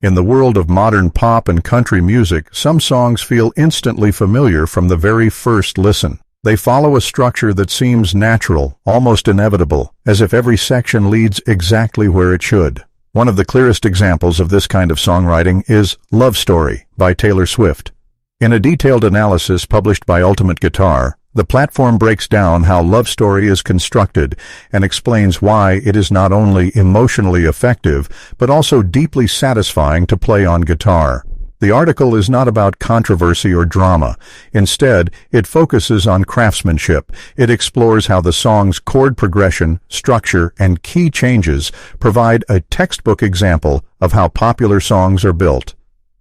In the world of modern pop and country music, some songs feel instantly familiar from the very first listen. They follow a structure that seems natural, almost inevitable, as if every section leads exactly where it should. One of the clearest examples of this kind of songwriting is Love Story by Taylor Swift. In a detailed analysis published by Ultimate Guitar, the platform breaks down how Love Story is constructed and explains why it is not only emotionally effective, but also deeply satisfying to play on guitar. The article is not about controversy or drama. Instead, it focuses on craftsmanship. It explores how the song's chord progression, structure, and key changes provide a textbook example of how popular songs are built.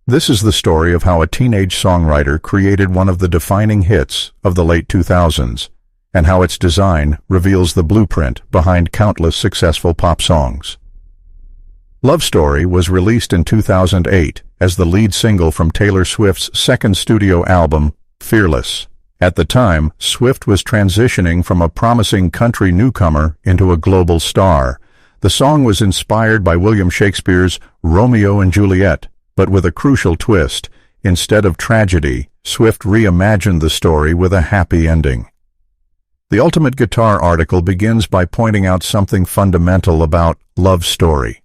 This is the story of how a teenage songwriter created one of the defining hits of the late 2000s, and how its design reveals the blueprint behind countless successful pop songs. Love Story was released in 2008 as the lead single from Taylor Swift's second studio album, Fearless. At the time, Swift was transitioning from a promising country newcomer into a global star. The song was inspired by William Shakespeare's Romeo and Juliet, but with a crucial twist. Instead of tragedy, Swift reimagined the story with a happy ending. The Ultimate Guitar article begins by pointing out something fundamental about Love Story.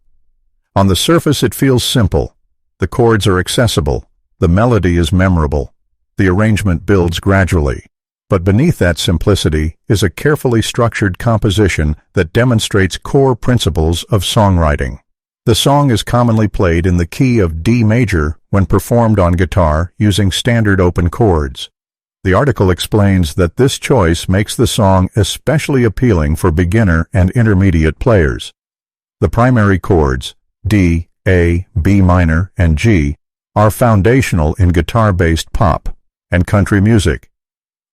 On the surface, it feels simple. The chords are accessible. The melody is memorable. The arrangement builds gradually. But beneath that simplicity is a carefully structured composition that demonstrates core principles of songwriting. The song is commonly played in the key of D major when performed on guitar using standard open chords. The article explains that this choice makes the song especially appealing for beginner and intermediate players. The primary chords, D, A, B minor, and G, are foundational in guitar-based pop and country music.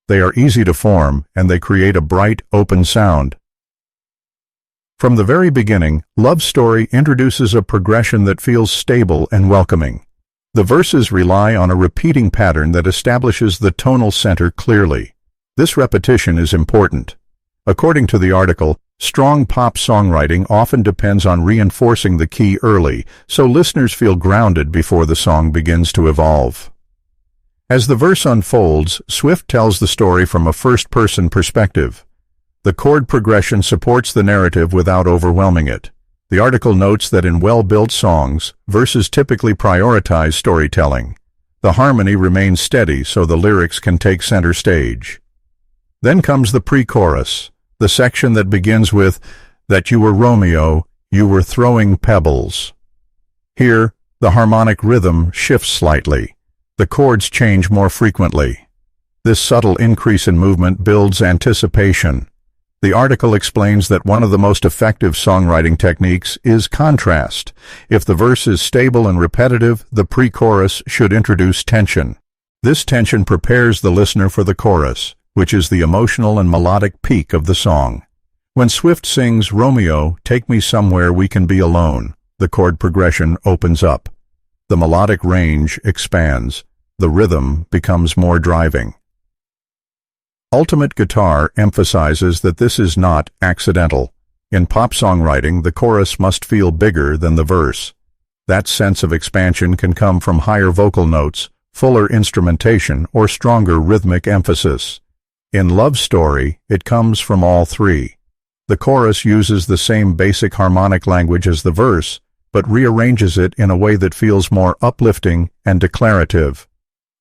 They are easy to form, and they create a bright, open sound. From the very beginning, Love Story introduces a progression that feels stable and welcoming. The verses rely on a repeating pattern that establishes the tonal center clearly. This repetition is important. According to the article, strong pop songwriting often depends on reinforcing the key early, so listeners feel grounded before the song begins to evolve. As the verse unfolds, Swift tells the story from a first-person perspective. The chord progression supports the narrative without overwhelming it. The article notes that in well-built songs, verses typically prioritize storytelling. The harmony remains steady so the lyrics can take center stage. Then comes the pre-chorus, the section that begins with, "That you were Romeo, you were throwing pebbles." Here, the harmonic rhythm shifts slightly. The chords change more frequently. This subtle increase in movement builds anticipation. The article explains that one of the most effective songwriting techniques is contrast. If the verse is stable and repetitive, the pre-chorus should introduce tension. This tension prepares the listener for the chorus, which is the emotional and melodic peak of the song. When Swift sings Romeo, take me somewhere we can be alone, the chord progression opens up. The melodic range expands. The rhythm becomes more driving. Ultimate Guitar emphasizes that this is not accidental. In pop songwriting, the chorus must feel bigger than the verse. That sense of expansion can come from higher vocal notes, fuller instrumentation, or stronger rhythmic emphasis. In Love Story, it comes from all three. The chorus uses the same basic harmonic language as the verse, but rearranges it in a way that feels more uplifting and declarative.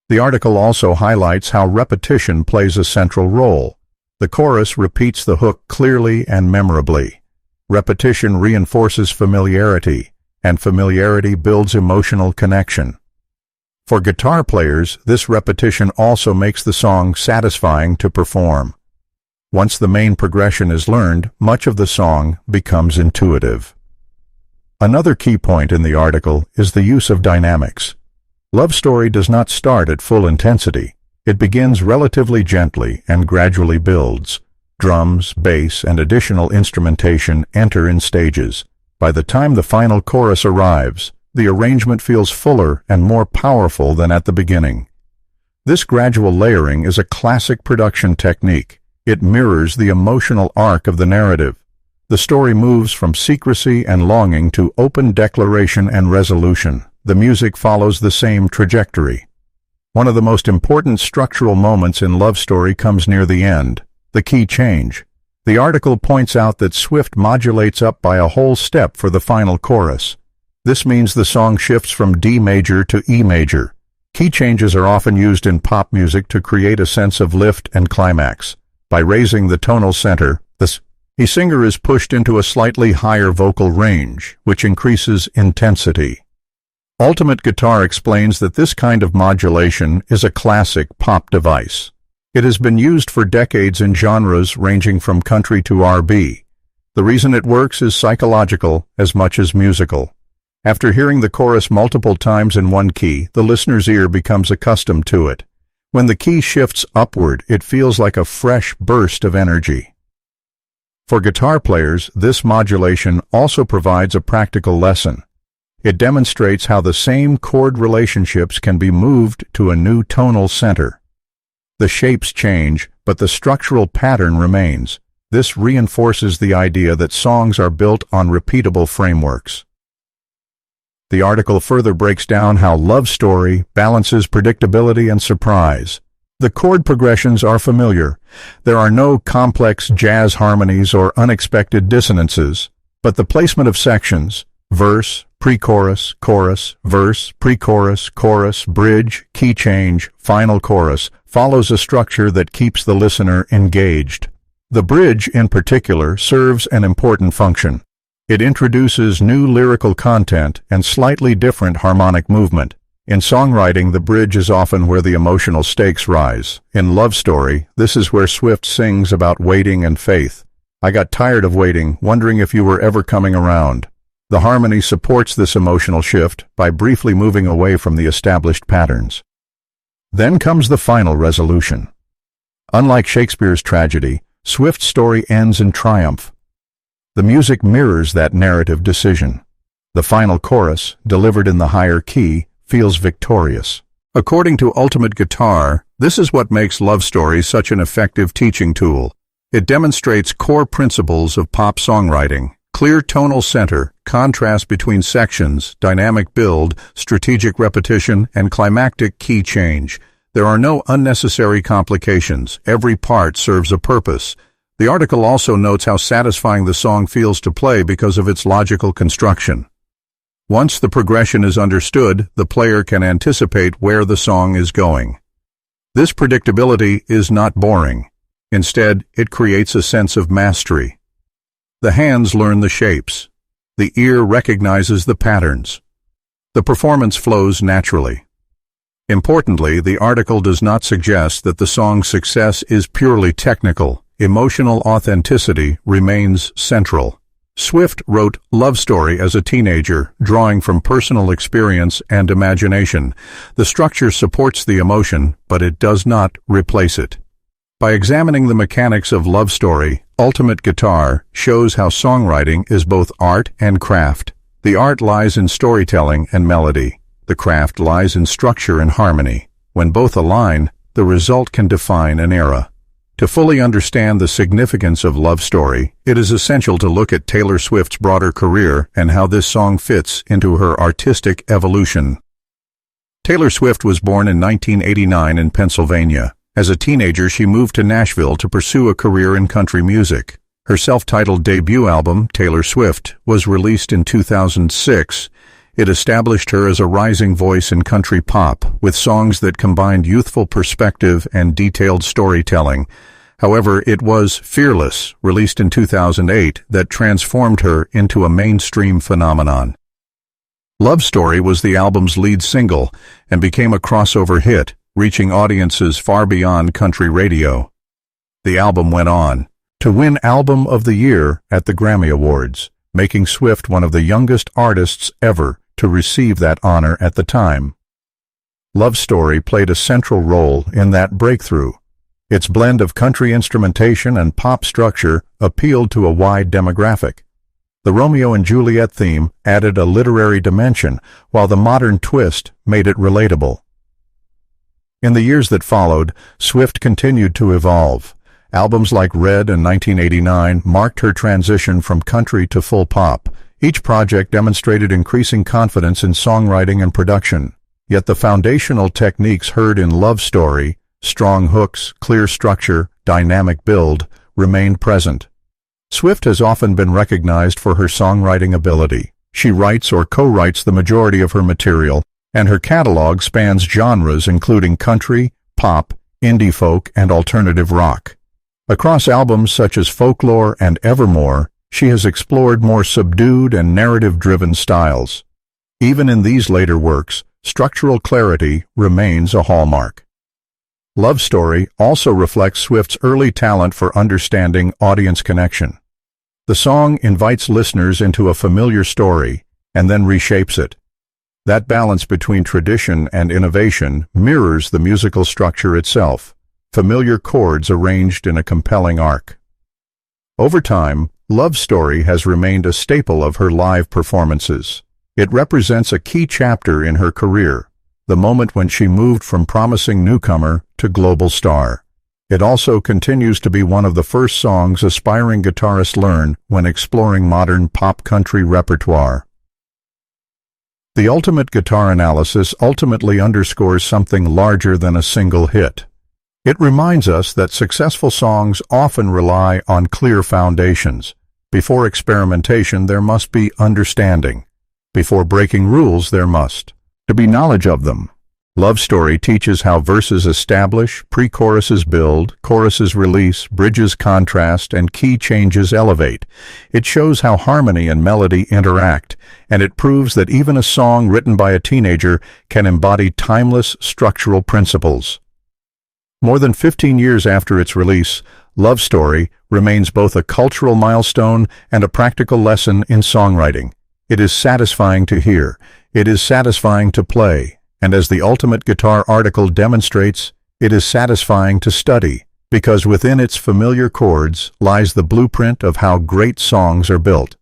The article also highlights how repetition plays a central role. The chorus repeats the hook clearly and memorably. Repetition reinforces familiarity, and familiarity builds emotional connection. For guitar players, this repetition also makes the song satisfying to perform. Once the main progression is learned, much of the song becomes intuitive. Another key point in the article is the use of dynamics. Love Story does not start at full intensity. It begins relatively gently and gradually builds. Drums, bass, and additional instrumentation enter in stages. By the time the final chorus arrives, the arrangement feels fuller and more powerful than at the beginning. This gradual layering is a classic production technique. It mirrors the emotional arc of the narrative. The story moves from secrecy and longing to open declaration and resolution. The music follows the same trajectory. One of the most important structural moments in Love Story comes near the end, the key change. The article points out that Swift modulates up by a whole step for the final chorus. This means the song shifts from D major to E major. Key changes are often used in pop music to create a sense of lift and climax. By raising the tonal center, the singer is pushed into a slightly higher vocal range, which increases intensity. Ultimate Guitar explains that this kind of modulation is a classic pop device. It has been used for decades in genres ranging from country to R&B. The reason it works is psychological as much as musical. After hearing the chorus multiple times in one key, the listener's ear becomes accustomed to it. When the key shifts upward, it feels like a fresh burst of energy. For guitar players, this modulation also provides a practical lesson. It demonstrates how the same chord relationships can be moved to a new tonal center. The shapes change, but the structural pattern remains. This reinforces the idea that songs are built on repeatable frameworks. The article further breaks down how Love Story balances predictability and surprise. The chord progressions are familiar. There are no complex jazz harmonies or unexpected dissonances, but the placement of sections, verse, pre-chorus, chorus, verse, pre-chorus, chorus, bridge, key change, final chorus, follows a structure that keeps the listener engaged. The bridge, in particular, serves an important function. It introduces new lyrical content and slightly different harmonic movement. In songwriting, the bridge is often where the emotional stakes rise. In Love Story, this is where Swift sings about waiting and faith. I got tired of waiting, wondering if you were ever coming around. The harmony supports this emotional shift by briefly moving away from the established patterns. Then comes the final resolution. Unlike Shakespeare's tragedy, Swift's story ends in triumph. The music mirrors that narrative decision. The final chorus, delivered in the higher key, feels victorious. According to Ultimate Guitar, this is what makes Love Story such an effective teaching tool. It demonstrates core principles of pop songwriting: clear tonal center, contrast between sections, dynamic build, strategic repetition, and climactic key change. There are no unnecessary complications. Every part serves a purpose. The article also notes how satisfying the song feels to play because of its logical construction. Once the progression is understood, the player can anticipate where the song is going. This predictability is not boring. Instead, it creates a sense of mastery. The hands learn the shapes. The ear recognizes the patterns. The performance flows naturally. Importantly, the article does not suggest that the song's success is purely technical. Emotional authenticity remains central. Swift wrote Love Story as a teenager, drawing from personal experience and imagination. The structure supports the emotion, but it does not replace it. By examining the mechanics of Love Story, Ultimate Guitar shows how songwriting is both art and craft. The art lies in storytelling and melody. The craft lies in structure and harmony. When both align, the result can define an era. To fully understand the significance of Love Story, it is essential to look at Taylor Swift's broader career and how this song fits into her artistic evolution. Taylor Swift was born in 1989 in Pennsylvania. As a teenager, she moved to Nashville to pursue a career in country music. Her self-titled debut album, Taylor Swift, was released in 2006. It established her as a rising voice in country pop, with songs that combined youthful perspective and detailed storytelling. However, it was Fearless, released in 2008, that transformed her into a mainstream phenomenon. Love Story was the album's lead single and became a crossover hit, reaching audiences far beyond country radio. The album went on to win Album of the Year at the Grammy Awards, making Swift one of the youngest artists ever to receive that honor at the time. Love Story played a central role in that breakthrough. Its blend of country instrumentation and pop structure appealed to a wide demographic. The Romeo and Juliet theme added a literary dimension, while the modern twist made it relatable. In the years that followed, Swift continued to evolve. Albums like Red in 1989 marked her transition from country to full pop. Each project demonstrated increasing confidence in songwriting and production, yet the foundational techniques heard in Love Story, strong hooks, clear structure, dynamic build, remained present. Swift has often been recognized for her songwriting ability. She writes or co-writes the majority of her material, and her catalog spans genres including country, pop, indie folk, and alternative rock. Across albums such as Folklore and Evermore, she has explored more subdued and narrative-driven styles. Even in these later works, structural clarity remains a hallmark. Love Story also reflects Swift's early talent for understanding audience connection. The song invites listeners into a familiar story and then reshapes it. That balance between tradition and innovation mirrors the musical structure itself, familiar chords arranged in a compelling arc. Over time, Love Story has remained a staple of her live performances. It represents a key chapter in her career, the moment when she moved from promising newcomer to global star. It also continues to be one of the first songs aspiring guitarists learn when exploring modern pop country repertoire. The ultimate guitar analysis ultimately underscores something larger than a single hit. It reminds us that successful songs often rely on clear foundations. Before experimentation, there must be understanding. Before breaking rules, there must be knowledge of them. Love Story teaches how verses establish, pre-choruses build, choruses release, bridges contrast, and key changes elevate. It shows how harmony and melody interact, and it proves that even a song written by a teenager can embody timeless structural principles. More than 15 years after its release, Love Story remains both a cultural milestone and a practical lesson in songwriting. It is satisfying to hear, it is satisfying to play, and as the Ultimate Guitar article demonstrates, it is satisfying to study, because within its familiar chords lies the blueprint of how great songs are built.